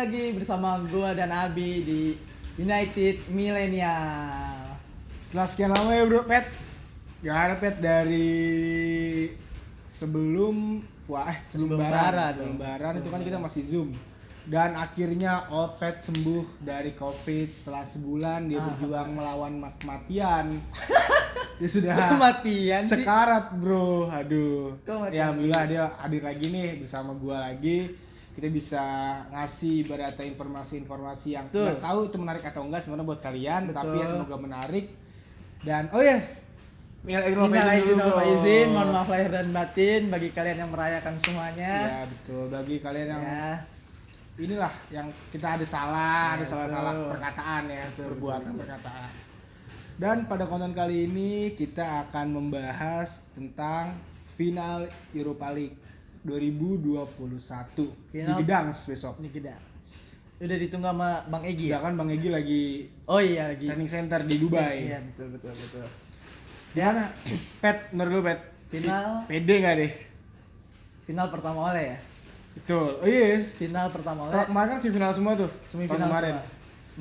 lagi bersama gua dan Abi di United Millennial. Setelah sekian lama ya bro, Pet. Gak ada Pet dari sebelum Lebaran itu kan kita masih Zoom. Dan akhirnya Opet sembuh dari Covid setelah sebulan dia berjuang melawan kematian. Dia sudah Kematian sih. sekarat bro, aduh. Ya alhamdulillah dia hadir lagi nih bersama gua lagi. Kita bisa ngasih ibaratnya informasi-informasi yang nggak tahu itu menarik atau enggak sebenarnya buat kalian, tapi ya semoga menarik. Dan oh ya, izin, mohon maaf lahir dan batin bagi kalian yang merayakan semuanya. Ya betul, bagi kalian yang inilah yang kita ada salah perkataan ya, perbuatan perkataan. Dan pada konten kali ini kita akan membahas tentang final Europa League 2021 di Gdansk besok. Di Gdansk. Udah ditunggu sama Bang Egi ya? Kan Bang Egi lagi lagi training center di Dubai. Iya, betul. Gimana? Pet, menurut lu Pet? Final pede nggak deh? Final pertama oleh ya? Betul. Oh iya. Final pertama oleh. Kemarin kan semifinal semua tuh. Semifinal kemarin.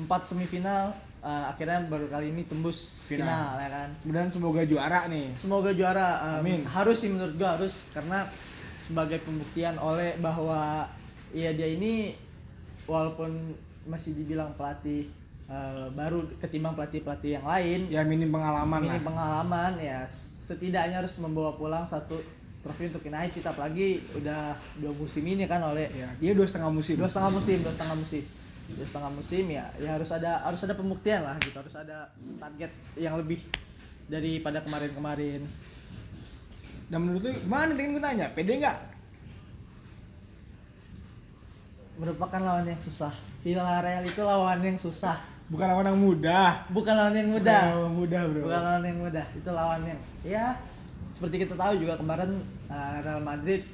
4 semifinal, akhirnya baru kali ini tembus final ya kan. Dan semoga juara nih. Semoga juara. Amin. Harus sih menurut gua harus, karena sebagai pembuktian oleh bahwa ya dia ini walaupun masih dibilang pelatih baru ketimbang pelatih yang lain. Ya minim pengalaman ya setidaknya harus membawa pulang satu trofi untuk United, apalagi udah 2 musim ini kan oleh. Ya, dia 2,5 musim. 2,5 musim ya harus ada pembuktian lah gitu, harus ada target yang lebih daripada kemarin. Dan menurut lu gimana nih, gue nanya, pede nggak? Merupakan lawan yang susah. Villarreal itu lawan yang susah. Bukan lawan yang mudah. Bukan lawan yang mudah, bro. Bukan lawan yang mudah. Itu lawan yang ya seperti kita tahu juga kemarin Real Madrid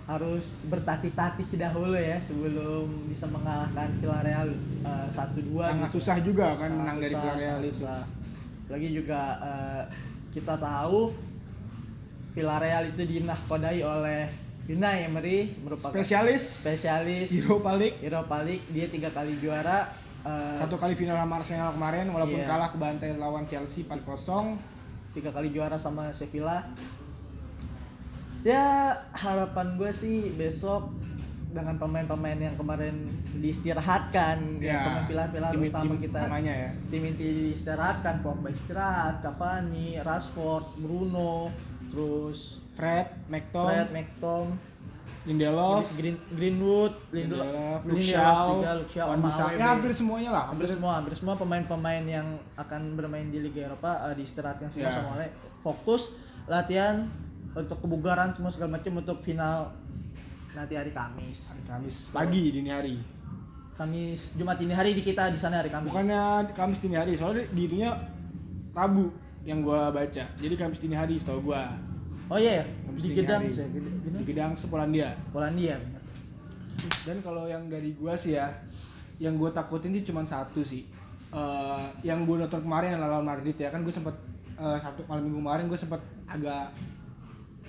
harus bertatih-tatih dahulu ya sebelum bisa mengalahkan Villarreal 1-2. Sangat susah juga kan menang dari Villarreal itu. Lagi juga kita tahu Villarreal itu dinahkodai oleh Unai Emery, merupakan spesialis Europa League. Dia 3 kali juara. 1 kali final sama Arsenal kemarin walaupun kalah kebantai lawan Chelsea 4-0. 3 kali juara sama Sevilla. Ya harapan gue sih besok dengan pemain-pemain yang kemarin diistirahatkan, pemain pilar-pilar utama kita namanya ya. Tim inti diistirahatkan, Pogba istirahat, Cavani, Rashford, Bruno, terus Fred, McTom, Lindelof, Greenwood, Luke Shaw, ya hampir semuanya lah. Hampir semua pemain-pemain yang akan bermain di Liga Eropa diistirahatkan semua sama oleh. Fokus latihan untuk kebugaran semua segala macam untuk final nanti hari Kamis pagi dini hari. Jumat dini hari di kita di sana hari Kamis. Bukannya Kamis dini hari, soalnya di itunya Rabu yang gua baca. Jadi Kamis dini hari setahu gua. Oh iya, di Gdansk ya. Di Gdansk Polandia. Dan kalau yang dari gua sih ya, yang gua takutin sih cuma satu sih. Yang gua nonton kemarin lawan Madrid ya kan, gua sempet malam minggu kemarin gua sempet agak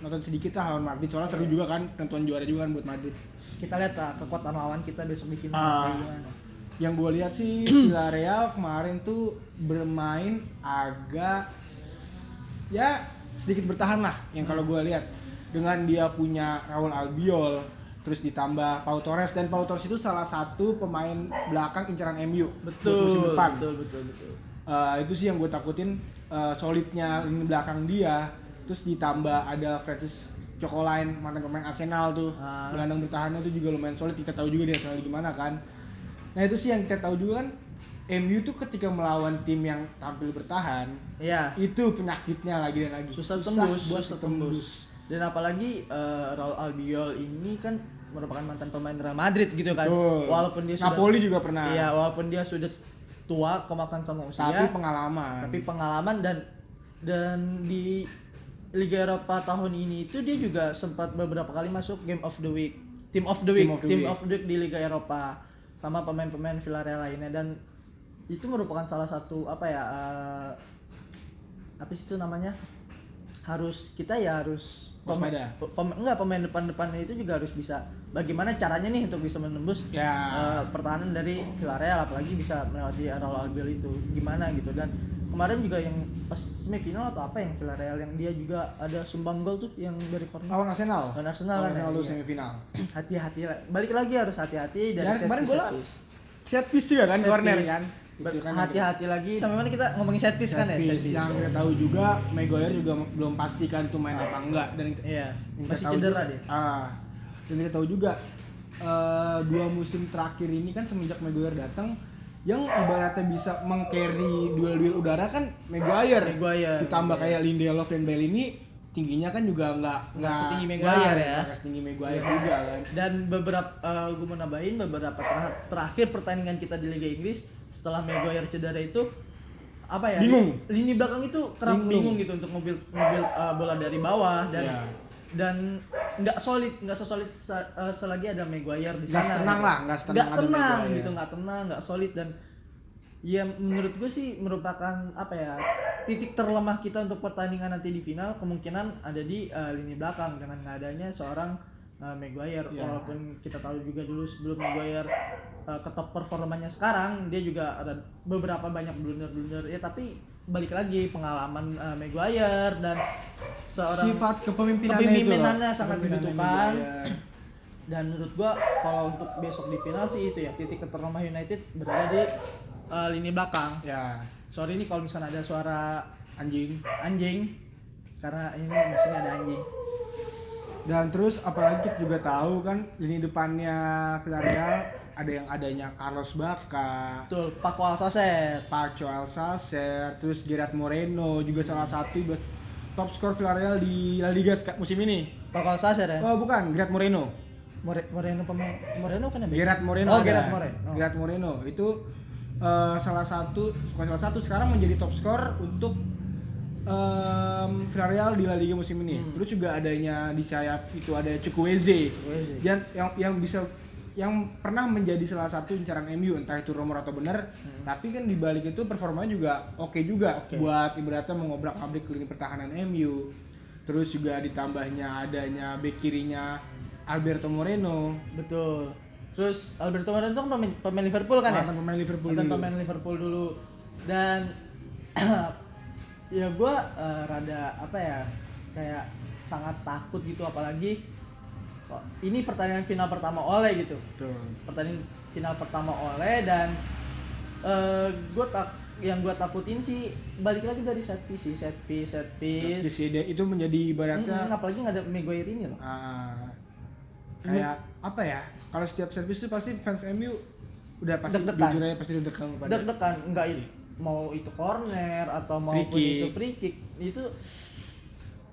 nonton sedikit lah lawan Madrid, soalnya seru juga kan, tentuan juara juga kan buat Madrid. Kita lihat kekuatan lawan kita besok di final gimana. Yang gue lihat sih Villarreal kemarin tuh bermain agak ya sedikit bertahan lah. Yang kalau gue lihat dengan dia punya Raul Albiol, terus ditambah Pau Torres, dan Pau Torres itu salah satu pemain belakang incaran MU musim depan. Betul. Itu sih yang gue takutin, solidnya lini belakang dia. Terus ditambah ada Francis Coquelin, mantan pemain Arsenal tuh, gelandang bertahannya tuh juga lumayan solid. Kita tahu juga dia Arsenal gimana kan. Nah itu sih yang kita tahu juga kan, MU tuh ketika melawan tim yang tampil bertahan, itu penyakitnya lagi dan lagi. Susah tembus. Dan apalagi Raul Albiol ini kan merupakan mantan pemain Real Madrid gitu kan. Betul. Walaupun dia Napoli juga pernah. Iya, walaupun dia sudah tua, kemakan sama usia. Tapi pengalaman dan di Liga Eropa tahun ini itu dia juga sempat beberapa kali masuk Team of the Week di Liga Eropa sama pemain-pemain Villarreal lainnya, dan itu merupakan salah satu apa sih itu namanya, kita ya harus Waspada. pemain depannya itu juga harus bisa bagaimana caranya nih untuk bisa menembus pertahanan dari Villarreal, apalagi bisa melewati Raul Albiol itu gimana gitu. Dan kemarin juga yang pas semifinal atau apa yang Villarreal yang dia juga ada sumbang gol tuh yang dari corner lawan Arsenal kan tuh iya. semifinal. Hati-hati lah, balik lagi harus hati-hati dari Dan kemarin bola set piece juga kan, Set corner piece. kan. Itu kan Hati-hati lagi. Sampai mana kita ngomongin set piece kan ya? Set piece. Yang kita tahu juga Maguire juga belum pastikan tuh main apa enggak, dan Iya, yang kita masih tahu cedera juga- dia. Dan kita tahu juga 2 musim terakhir ini kan semenjak Maguire datang, yang ibaratnya bisa meng-carry duel-duel udara kan Maguire. Ditambah kayak Lindelof dan Bellini, tingginya kan juga nggak setinggi Maguire ya. Nggak setinggi Maguire juga kan. Dan gue mau nambahin beberapa terakhir pertandingan kita di Liga Inggris setelah Maguire cedera itu apa ya? Bingung. Lini belakang itu kerap bingung gitu untuk mobil bola dari bawah dan Iya. dan nggak sesolid selagi ada Maguire di sana. Nggak tenang gitu. lah, nggak tenang ada tenang Maguire. gitu, nggak tenang, nggak solid. Dan ya menurut gue sih merupakan apa ya, titik terlemah kita untuk pertandingan nanti di final kemungkinan ada di lini belakang dengan nggak adanya seorang Maguire. Walaupun kita tahu juga dulu sebelum Maguire ke top performanya sekarang dia juga ada beberapa banyak blunder ya, tapi balik lagi pengalaman Maguire dan seorang Sifat kepemimpinannya sangat dibutuhkan. Dan menurut gua kalau untuk besok di final sih itu ya, titik terlemah United berada di lini belakang. Ya, Sorry nih kalau misalnya ada suara anjing. karena ini di sini ada anjing. Dan terus apalagi kita juga tahu kan lini depannya Villarreal ada yang adanya Carlos Bacca, Betul, Paco Alcacer. Paco Alcacer, terus Gerard Moreno juga salah satu top skor Villarreal di La Liga musim ini. Paco Alcacer ya? Oh bukan, Gerard Moreno. Moreno kan ya? Gerard Moreno. Oh, ada. Gerard Moreno. Gerard Moreno itu bukan salah satu sekarang menjadi top skor untuk Villarreal di La Liga musim ini. Terus juga adanya di sayap itu ada Chukwueze. Yang pernah menjadi salah satu incaran MU, entah itu rumor atau benar. Tapi kan di balik itu performanya juga oke juga buat ibaratnya mengobrak-abrik lini pertahanan MU. Terus juga ditambahnya adanya bek kirinya Alberto Moreno. Betul. Terus Alberto Moreno itu kan pemain Liverpool kan ya? Pemain Liverpool dulu. Dan ya gue rada apa ya, kayak sangat takut gitu, apalagi kok ini pertandingan final pertama Ole gitu. Betul. Pertandingan final pertama Ole dan yang gue takutin sih balik lagi dari set piece. Itu menjadi ibaratnya apalagi nggak ada Maguire ini loh. Kayak apa ya? Kalau setiap set piece itu pasti fans MU udah pasti Deg-degan. jujur aja pasti deg-degan pada. Deg-degan enggak mau itu corner atau maupun itu free kick itu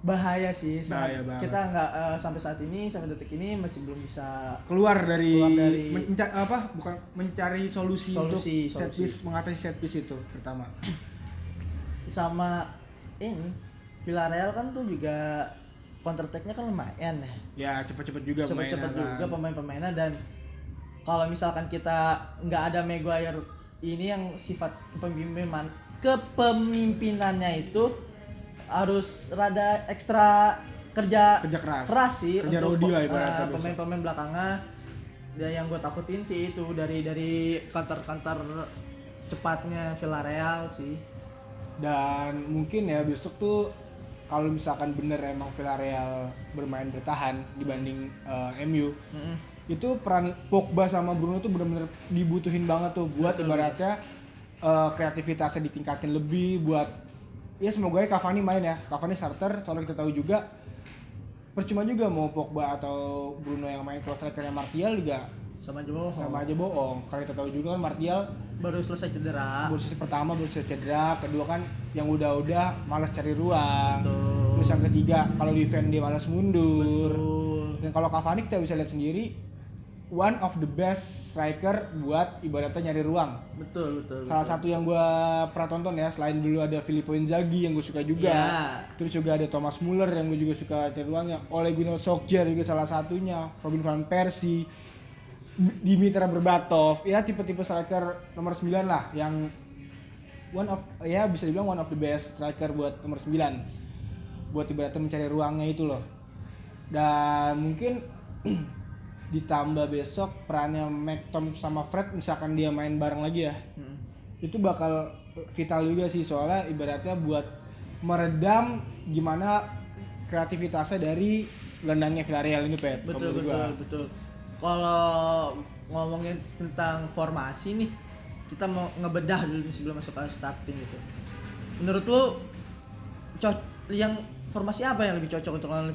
bahaya sih. Bahaya banget. Kita nggak sampai saat ini, sampai detik ini masih belum bisa keluar dari mencari solusi untuk set piece, mengatasi set piece itu pertama. Sama ini Villarreal kan tuh juga counter attack-nya kan lumayan ya. Ya cepet-cepet juga pemain-pemainnya. Dan kalau misalkan kita nggak ada Maguire ini yang sifat kepemimpinannya itu harus rada ekstra kerja keras sih kerja untuk pemain-pemain belakangnya. Dan yang gue takutin sih itu dari counter cepatnya Villarreal sih. Dan mungkin ya besok tuh kalau misalkan bener emang Villarreal bermain bertahan dibanding MU, itu peran Pogba sama Bruno tuh benar-benar dibutuhin banget tuh buat ibaratnya kreativitasnya ditingkatin lebih, buat ya semoga ya Cavani main ya. Cavani starter, soalnya kita tahu juga percuma juga mau Pogba atau Bruno yang main, kalau strikernya Martial juga sama aja bohong. Karena kita tahu juga kan Martial baru selesai cedera. Pertama baru selesai cedera, kedua kan yang udah malas cari ruang. Betul. Terus yang ketiga kalau defend dia malas mundur. Betul. Dan kalau Cavani kita bisa lihat sendiri one of the best striker buat ibaratnya nyari ruang. Betul. Salah satu yang gua pernah tonton ya, selain dulu ada Filippo Inzaghi yang gue suka juga. Yeah. Terus juga ada Thomas Muller yang gue juga suka cari ruangnya. Ole Gunnar Solskjaer juga salah satunya. Robin van Persie, Dimitar Berbatov, ya tipe-tipe striker nomor 9 lah yang bisa dibilang one of the best striker buat nomor 9. buat ibaratnya mencari ruangnya itu loh. Dan mungkin ditambah besok perannya McTom sama Fred misalkan dia main bareng lagi ya. Itu bakal vital juga sih, soalnya ibaratnya buat meredam gimana kreativitasnya dari gelandangnya Villarreal ini, Pet. Betul. Kalau ngomongin tentang formasi nih, kita mau ngebedah dulu nih sebelum masuk ke starting gitu. Menurut lu yang formasi apa yang lebih cocok untuk lawan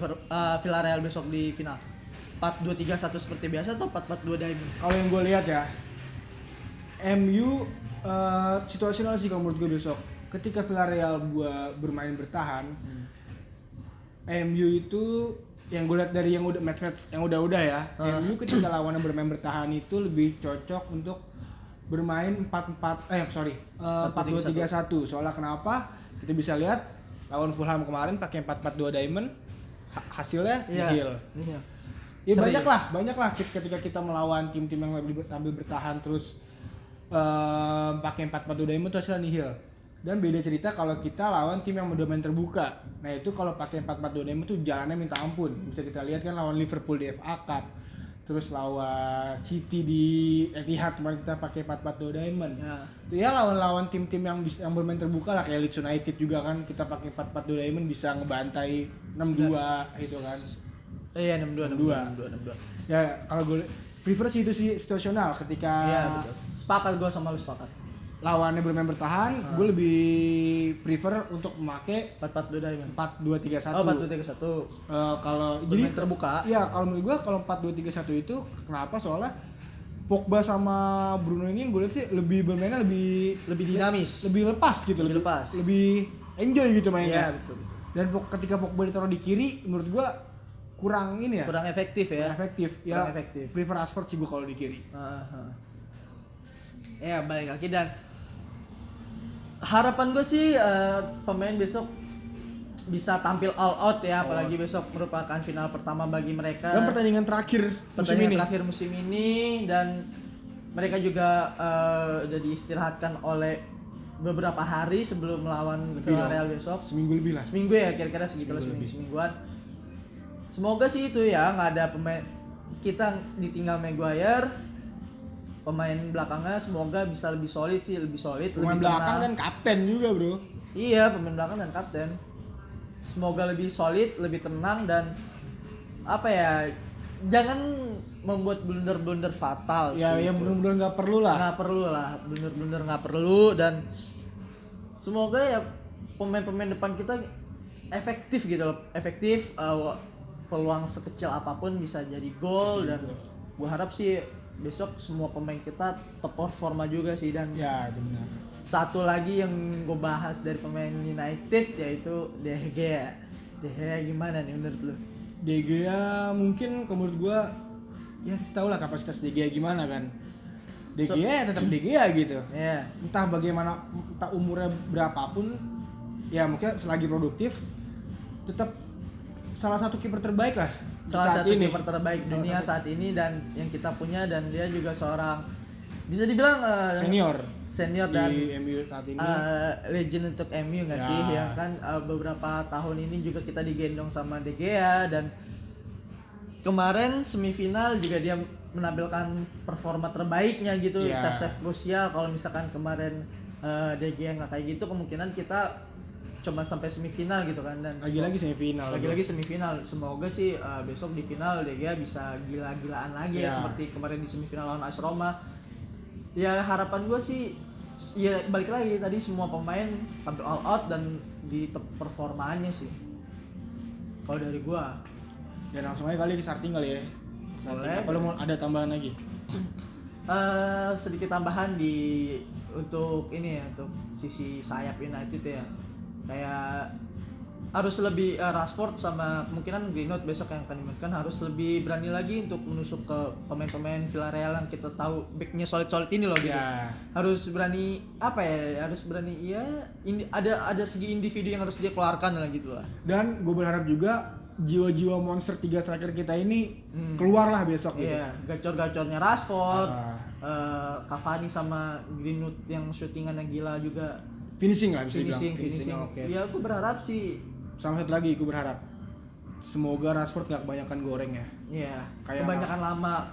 Villarreal besok di final? 4-2-3-1 seperti biasa atau 4-4-2 diamond? Kalau yang gue lihat ya, MU situasional sih kalau menurut gue besok. Ketika Villarreal bermain bertahan, MU itu yang gue lihat dari yang udah match yang udah ya, MU ketika lawannya bermain bertahan itu lebih cocok untuk bermain 4-2-3-1. Soalnya kenapa? Kita bisa lihat lawan Fulham kemarin pakai 4-4-2 diamond, hasilnya nihil. Ya banyak lah ketika kita melawan tim-tim yang lebih tampil bertahan terus pakai 4-4-2 diamond itu hasilnya nihil. Dan beda cerita kalau kita lawan tim yang bermain terbuka. Nah itu kalau pakai 4-4-2 diamond itu jalannya minta ampun. Bisa kita lihat kan lawan Liverpool di FA Cup, terus lawan City di Etihad kemarin kita pakai 4-4-2 diamond. Itu ya lawan tim-tim yang bermain terbuka lah, kayak Leeds United juga kan kita pakai 4-4-2 diamond bisa ngebantai 6-2 gitu kan. Iya 6-2. Ya kalau gue prefer sih itu sih situasional ketika betul. Sepakat gue sama lu, sepakat. Lawannya bermain bertahan, gue lebih prefer untuk memakai 4-4-2 diamond. 4-2-3-1. Oh, 4-2-3-1. Kalau bermain jadi terbuka. Iya, kalau menurut gue kalau 4-2-3-1 itu kenapa? Soalnya Pogba sama Bruno ini gue lihat sih lebih bermainnya lebih dinamis, lebih lepas gitu, lebih enjoy gitu mainnya. Iya, betul. Dan ketika Pogba ditaruh di kiri, menurut gue kurang efektif. Ya, prefer Rashford sih gue kalau di kiri. Ya balik lagi, dan harapan gue sih pemain besok bisa tampil all out ya, apalagi besok merupakan final pertama bagi mereka. Dan pertandingan terakhir musim ini, dan mereka juga udah diistirahatkan oleh beberapa hari sebelum melawan Villarreal besok. Seminggu lebih lah. Seminggu ya, kira-kira segitulah, semingguan. Semoga sih itu ya, nggak ada pemain kita ditinggal Maguire. Pemain belakangnya semoga bisa lebih solid. Pemain belakang dan kapten juga, bro. Iya, pemain belakang dan kapten. Semoga lebih solid, lebih tenang, dan apa ya, jangan membuat blunder-blunder fatal ya, sih. Ya benar-benar nggak perlu lah. Blunder-blunder nggak perlu, dan semoga ya pemain-pemain depan kita efektif gitu loh, peluang sekecil apapun bisa jadi gol, dan gua harap sih besok semua pemain kita top performa juga sih. Dan ya itu benar. Satu lagi yang gue bahas dari pemain United yaitu De Gea. Gimana nih menurut lu? De Gea mungkin menurut gua ya kita tahu lah kapasitas De Gea gimana kan. De Gea tetap De Gea gitu. Yeah. Entah bagaimana, entah umurnya berapapun, ya mungkin selagi produktif tetap salah satu kiper terbaik lah. Salah satu kiper terbaik dunia saat ini, dan yang kita punya, dan dia juga seorang bisa dibilang senior dan di MU saat ini. Legend untuk MU nggak sih ya kan. Beberapa tahun ini juga kita digendong sama De Gea, dan kemarin semifinal juga dia menampilkan performa terbaiknya gitu, save krusial. Kalau misalkan kemarin De Gea nggak kayak gitu, kemungkinan kita cuman sampai semifinal gitu kan. Dan lagi-lagi semifinal. Semoga sih besok di final De Gea bisa gila-gilaan lagi ya, seperti kemarin di semifinal lawan AS Roma. Ya harapan gue sih ya balik lagi tadi, semua pemain tampil all out dan di top performanya sih kalau dari gue. Dan langsung aja kali ke starting kali ya. Boleh. Apa lu mau ada tambahan lagi? Sedikit tambahan untuk ini ya, untuk sisi sayap United ya. Kayak harus lebih Rashford sama kemungkinan Greenwood besok yang akan dimainkan harus lebih berani lagi untuk menusuk ke pemain-pemain Villarreal yang kita tahu backnya solid ini loh gitu. Harus berani ada segi individu yang harus dia keluarkan lah gitu lah. Dan gue berharap juga jiwa-jiwa monster 3 striker kita ini keluarlah besok gitu. Iya, gacor-gacornya Rashford, Cavani sama Greenwood yang syutingan yang gila juga. Finishing lah bisa finishing. Okay. Ya aku berharap sih sama satu lagi gue berharap semoga Rashford nggak kebanyakan goreng ya. Iya. Kayak Kebanyakan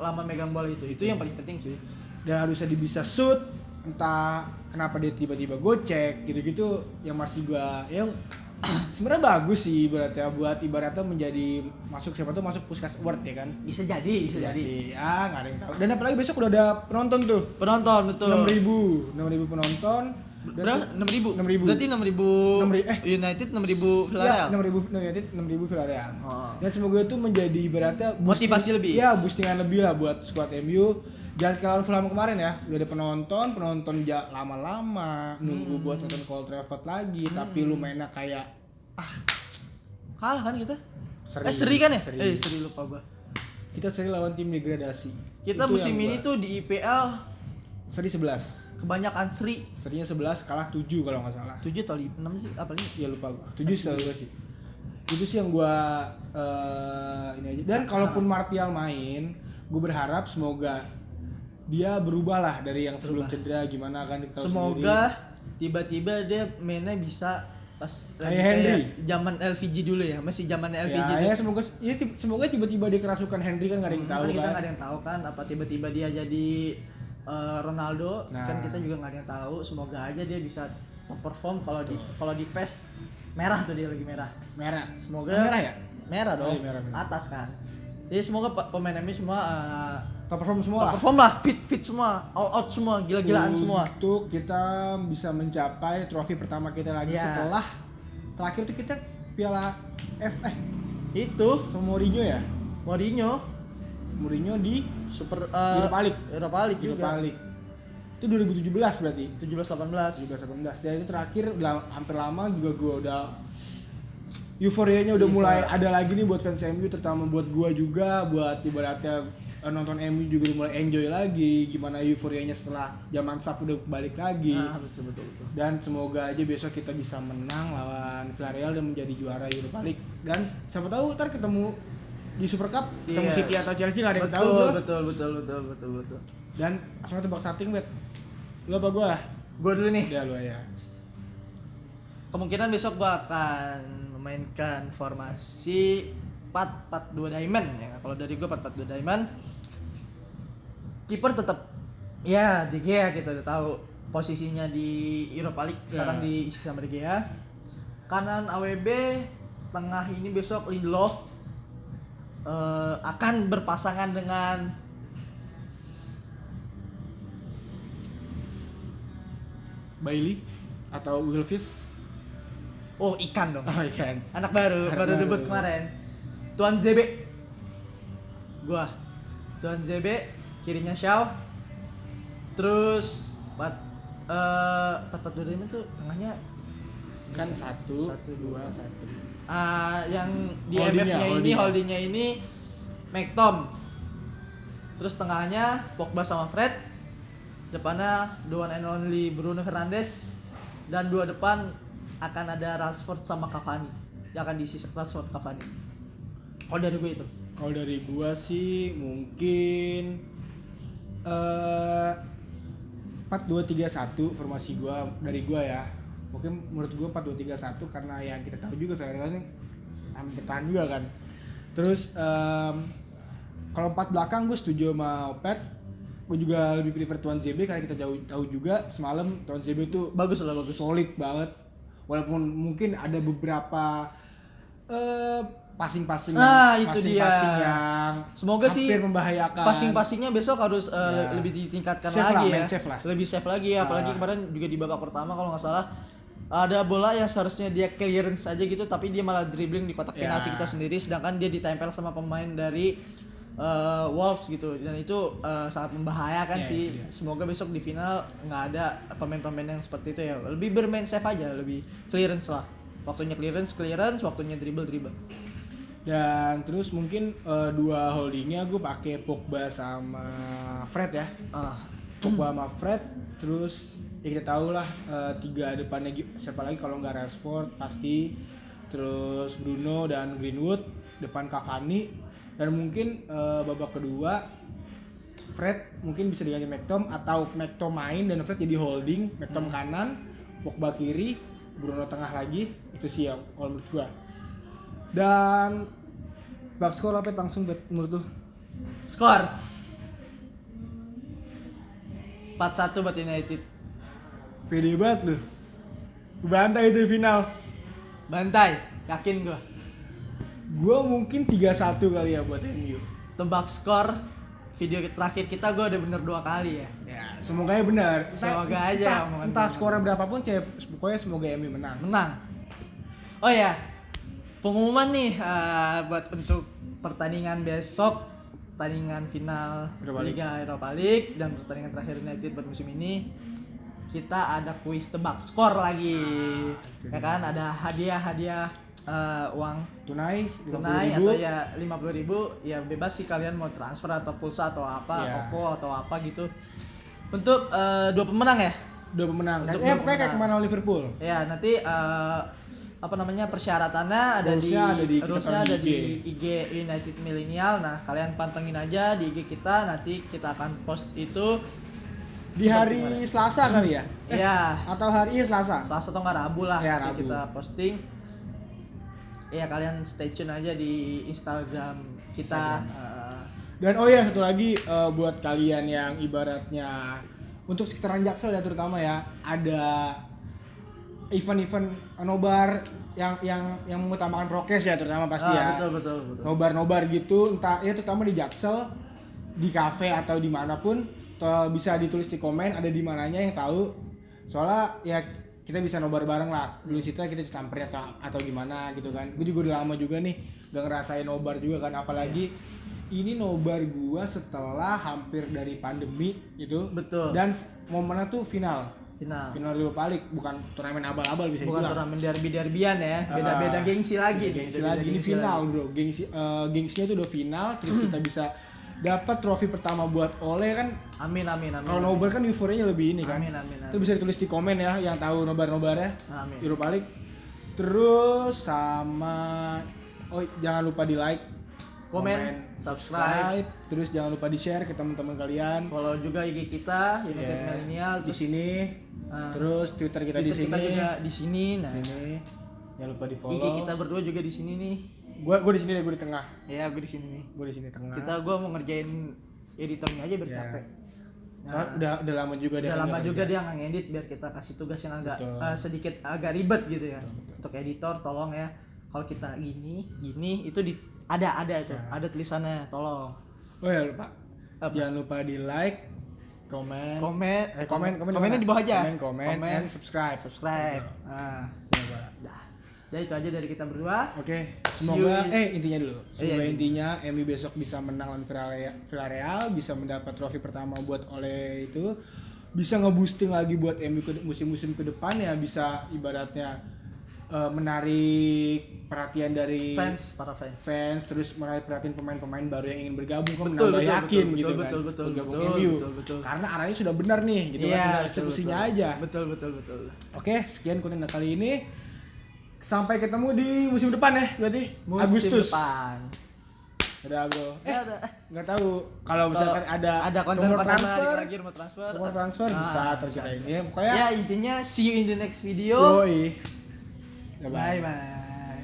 lama megang bola itu yang paling penting sih. Dan harusnya dia bisa shoot, entah kenapa dia tiba-tiba gocek gitu-gitu yang masih gua yang sebenarnya bagus sih ibaratnya menjadi siapa tuh masuk Puskas Award ya kan. Bisa jadi. Ah, nggak ada yang tahu. Dan apalagi besok udah ada penonton tuh. Penonton betul. 6.000 penonton. Berapa? 6.000. 6.000. Berarti 6.000 United, 6.000 Villarreal. Ya, 6.000 United, 6.000 Villarreal. Oh. Dan semoga itu menjadi ibaratnya Motivasi lebih. Iya, boostingan lebih lah buat squad MU. Jangan kayak lawan Fulham kemarin ya, udah ada penonton lama-lama nunggu buat nonton Old Trafford lagi, tapi lu mainnya kayak kalah kan kita? Seri. Seri kan ya? Seri. Seri lupa gua. Kita seri lawan tim degradasi. Kita Itu musim yang ini tuh di IPL seri 11. kebanyakan seri. Serinya 11 kalah 7 kalau nggak salah. 7 atau 6 sih? Apa ini? Iya lupa gua. 7 selalu sih. Itu sih yang gua ini aja. Dan kalaupun Martial main, gua berharap semoga dia berubah lah dari yang sebelum cedera gimana kan kita tahu Semoga sendiri. tiba-tiba dia mainnya bisa pas Kayak Henry. zaman LVG dulu ya, masih zaman LVG Ya semoga tiba-tiba dia kerasukan Henry kan nggak ada yang tahu kan kita kan. nggak ada yang tahu kan apa tiba-tiba dia jadi Ronaldo. Nah. Kan kita juga nggak ada yang tahu. Semoga aja dia bisa top perform. Kalau di PES merah tuh, dia lagi merah. Semoga merah ya? Merah dong. Oh, iya, merah. Atas kan. Jadi semoga pemain MU semua Top perform semua top lah. perform lah, fit semua, all out semua, gila-gilaan semua. Untuk kita bisa mencapai trofi pertama kita lagi setelah terakhir tuh kita Piala Itu sama Mourinho ya. Mourinho di Super Europa League. Europa League juga. Europa League. Itu 2017 berarti. 17-18. 17-18. Dan itu terakhir udah hampir lama juga gua udah euforianya udah mulai ada lagi nih buat fans MU, terutama buat gua juga, buat ibaratnya nonton MU juga udah mulai enjoy lagi, gimana euforianya setelah zaman Saf udah balik lagi. Betul. Dan semoga aja besok kita bisa menang lawan Villarreal dan menjadi juara Europa League. Dan siapa tahu ntar ketemu di Super Cup, ketemu City atau Chelsea, nggak ada yang tahu bro. Betul. Dan langsung tebak starting bet. Lo apa gua? Gua dulu nih. Ya lo ya. Kemungkinan besok gua akan memainkan formasi 4-4-2 diamond ya. Kalau dari gua 4-4-2 diamond. Kiper tetap ya De Gea, kita udah tahu posisinya di Europa League sekarang diisi sama De Gea. Kanan AWB, tengah ini besok Lindelof akan berpasangan dengan Bailey atau Wilfis. oh ikan dong. Oh ikan. Anak baru debut kemarin. Tuan ZB. Tuan ZB, kirinya Shaw. Terus 4-4-2 diamond tuh tengahnya Kan 1 2 1. yang di MF-nya ini holdingnya ini McTom. Terus tengahnya Pogba sama Fred. Depannya the one and only Bruno Fernandes. Dan dua depan akan ada Rashford sama Cavani. Yang akan diisi Rashford Cavani. Kalau dari gue itu. Kalau dari gua sih mungkin 4-2-3-1 formasi gua dari gua ya. Mungkin menurut gua 4-2-3-1 karena yang kita tahu juga Villarreal ini bertahan juga kan. Terus kalau 4 belakang gue setuju sama Opet. Gue juga lebih prefer Tuan ZB karena kita tahu juga semalam Tuan ZB itu bagus solid banget. Walaupun mungkin ada beberapa passing-passing yang semoga sih hampir membahayakan. Passing-passingnya besok harus lebih ditingkatkan safe lagi lah, ya. safe lah. Lebih safe lagi ya, apalagi kemarin juga di babak pertama kalau nggak salah ada bola yang seharusnya dia clearance aja gitu tapi dia malah dribbling di kotak penalti kita sendiri, sedangkan dia ditempel sama pemain dari Wolves gitu, dan itu sangat membahayakan sih. Semoga besok di final nggak ada pemain-pemain yang seperti itu ya, lebih bermain safe aja, lebih clearance lah, waktunya clearance, waktunya dribble. Dan terus mungkin dua holdingnya gue pakai Pogba sama Fred ya. Pogba sama Fred, terus ya kita tahu lah 3 depannya siapa lagi kalau nggak Rashford pasti, terus Bruno dan Greenwood, depan Cavani, dan mungkin babak kedua Fred mungkin bisa diganti McTom atau McTom main dan Fred jadi holding, McTom kanan, Pogba kiri, Bruno tengah lagi. Itu sih yang kalau menurut gua. Dan box score apa langsung menurut lu? Skor 4-1 buat United. Pede banget lu. Bantai itu final. Bantai, yakin gua. Gua mungkin 3-1 kali ya buat MU. Tebak skor video terakhir kita gua udah bener 2 kali ya. Ya, semoga benar. Semoga aja omongan Entah temen. skornya berapapun, pokoknya semoga MU menang. Menang. Oh ya, pengumuman nih buat untuk pertandingan besok, pertandingan final Europa League. Liga Europa League dan pertandingan terakhir United buat musim ini. Kita ada kuis tebak skor lagi. Ya kan, ada hadiah uang Tunai tunai 50.000. atau ya 50.000, ya bebas sih kalian mau transfer atau pulsa atau apa, Iya. OVO atau apa gitu. Untuk 2 pemenang ya. 2 pemenang. Untuk Pokoknya dua kayak pemenang. kemana Liverpool. Ya, nanti apa namanya persyaratannya ada Rulesnya ada di- kita rulesnya taruh ada di di IG United Millennial. Nah, kalian pantengin aja di IG kita, nanti kita akan post itu Di hari Selasa kali ya? ya Atau hari Selasa? Selasa atau nggak Rabu lah, Ya, nanti Rabu. kita posting. Ya, kalian stay tune aja di Instagram kita. Dan oh ya, satu lagi buat kalian yang ibaratnya untuk sekitaran Jaksel ya terutama ya, ada event-event nobar yang mengutamakan prokes ya terutama pasti ya. Betul. Nobar-nobar gitu, entah ya terutama di Jaksel, di kafe atau dimanapun, bisa ditulis di komen ada di mananya yang tahu. Soalnya ya kita bisa nobar bareng lah. Dulu situ kita samperin atau gimana gitu kan. Gue juga udah lama juga nih gak ngerasain nobar juga kan, apalagi ini nobar gua setelah hampir dari pandemi gitu. Betul. Dan momennya tuh final Europa League, bukan turnamen abal-abal bisa Bukan dibilang. turnamen derby-derbian ya, beda-beda gengsi lagi nih. Gengsi beda-beda lagi ini gengsi final lagi. bro, gengsinya tuh udah final, terus kita bisa dapat trofi pertama buat Ole kan. Amin. Kalau nobar kan euforianya lebih ini kan. Amin. Itu bisa ditulis di komen ya yang tahu nobar-nobarnya Amin. Europa League. Terus sama jangan lupa di like, Komen, subscribe, terus jangan lupa di share ke teman-teman kalian. follow juga IG kita United Ya, Millennial di sini. Terus Twitter kita di sini. Kita juga di sini. Nah, Sini. Jangan lupa di follow. IG kita berdua juga di sini nih. Gue di sini deh, gue di tengah. Ya, gue di sini nih. Gue di sini tengah. Gue mau ngerjain editornya aja biar Ya. capek. Soalnya udah lama juga dia. Udah kan lama nggak juga kerja. dia nggak ngedit, biar kita kasih tugas yang agak Betul. sedikit agak ribet gitu ya. Betul. Untuk editor tolong ya. Kalau kita gini itu ada tuh, Ya. ada tulisannya, tolong. Oh ya lupa. Apa? Jangan lupa di like, komen, Komennya di bawah aja. komen, and subscribe. subscribe. Nah, Coba. Udah itu aja dari kita berdua. Oke, See semoga you intinya dulu. Iya, Semoga intinya MU besok bisa menang lawan Villarreal, bisa mendapat trofi pertama buat Ole itu, bisa nge-boosting lagi buat MU ke musim-musim ke depan ya, bisa ibaratnya menarik perhatian dari Para fans. terus menarik perhatian pemain-pemain baru yang ingin bergabung kan, Betul, menambah yakin gitu betul, kan betul, bergabung betul, MU. betul. Karena arahnya sudah benar nih gitu kan, tinggal eksekusinya aja. Betul. Oke, sekian konten kali ini. Sampai ketemu di musim depan ya, berarti Musim Agustus. depan. Ada bro. Ada. Nggak tahu kalau misalkan ada konten nomor transfer, mau transfer. nomor transfer Ah, bisa terus kita ini. Pokoknya Ya, intinya see you in the next video. yoi. Bye bye.